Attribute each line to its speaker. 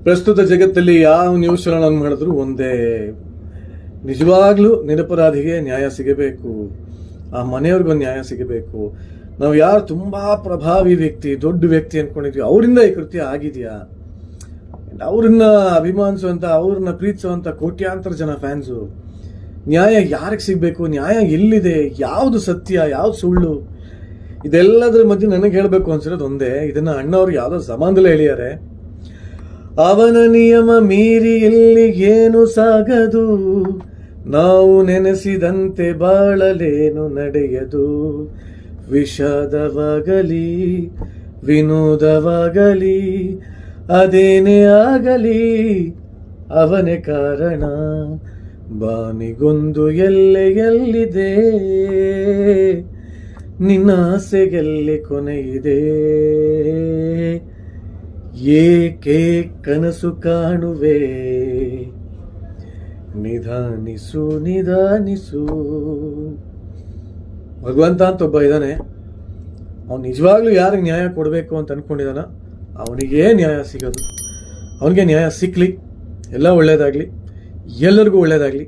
Speaker 1: ಪ್ರಸ್ತುತ ಜಗತ್ತಲ್ಲಿ ಯಾವ ನ್ಯೂಸ್ ಚಾನಲ್ ಮಾಡಿದ್ರು ಒಂದೇ, ನಿಜವಾಗ್ಲೂ ನಿರಪರಾಧಿಗೆ ನ್ಯಾಯ ಸಿಗಬೇಕು, ಆ ಮನೆಯವ್ರಿಗೊಂದು ನ್ಯಾಯ ಸಿಗಬೇಕು. ನಾವು ಯಾರು ತುಂಬಾ ಪ್ರಭಾವಿ ವ್ಯಕ್ತಿ, ದೊಡ್ಡ ವ್ಯಕ್ತಿ ಅನ್ಕೊಂಡಿದ್ವಿ, ಅವರಿಂದ ಈ ಕೃತ್ಯ ಆಗಿದೆಯಾ, ಅವ್ರನ್ನ ಅಭಿಮಾನಿಸುವಂತ, ಅವ್ರನ್ನ ಪ್ರೀತಿಸುವಂತ ಕೋಟ್ಯಾಂತರ ಜನ ಫ್ಯಾನ್ಸು, ನ್ಯಾಯ ಯಾರಿಗೆ ಸಿಗ್ಬೇಕು, ನ್ಯಾಯ ಎಲ್ಲಿದೆ, ಯಾವುದು ಸತ್ಯ ಯಾವ್ದು ಸುಳ್ಳು, ಇದೆಲ್ಲದ್ರ ಮಧ್ಯೆ ನನಗೆ ಹೇಳ್ಬೇಕು ಅನ್ಸಿರೋದು ಒಂದೇ. ಇದನ್ನ ಅಣ್ಣವ್ರು ಯಾವ್ದೋ ಜಮಾನದಲ್ಲೇ ಹೇಳಿದ್ದಾರೆ, ಅವನ ನಿಯಮ ಮೀರಿ ಇಲ್ಲಿ ಏನು ಸಾಗದು, ನಾವು ನೆನೆಸಿದಂತೆ ಬಾಳಲೇನು ನಡೆಯದು, ವಿಷಾದವಾಗಲಿ ವಿನೋದವಾಗಲಿ ಅದೇನೇ ಆಗಲಿ ಅವನೇ ಕಾರಣ, ಬಾನಿಗೊಂದು ಎಲ್ಲೆಯಲ್ಲಿದೆ, ನಿನ್ನ ಆಸೆಗೆಲ್ಲಿ ಕೊನೆಯಿದೆ, ಏಕೆ ಕನಸು ಕಾಣುವೆ, ನಿಧಾನಿಸು ನಿಧಾನಿಸು. ಭಗವಂತ ಅಂತ ಒಬ್ಬ ಇದ್ದಾನೆ, ಅವನು ನಿಜವಾಗ್ಲೂ ಯಾರಿಗೆ ನ್ಯಾಯ ಕೊಡಬೇಕು ಅಂತ ಅನ್ಕೊಂಡಿದ್ದಾನ ಅವನಿಗೇ ನ್ಯಾಯ ಸಿಗೋದು. ಅವನಿಗೆ ನ್ಯಾಯ ಸಿಕ್ಲಿ, ಎಲ್ಲ ಒಳ್ಳೇದಾಗ್ಲಿ, ಎಲ್ಲರಿಗೂ ಒಳ್ಳೇದಾಗ್ಲಿ.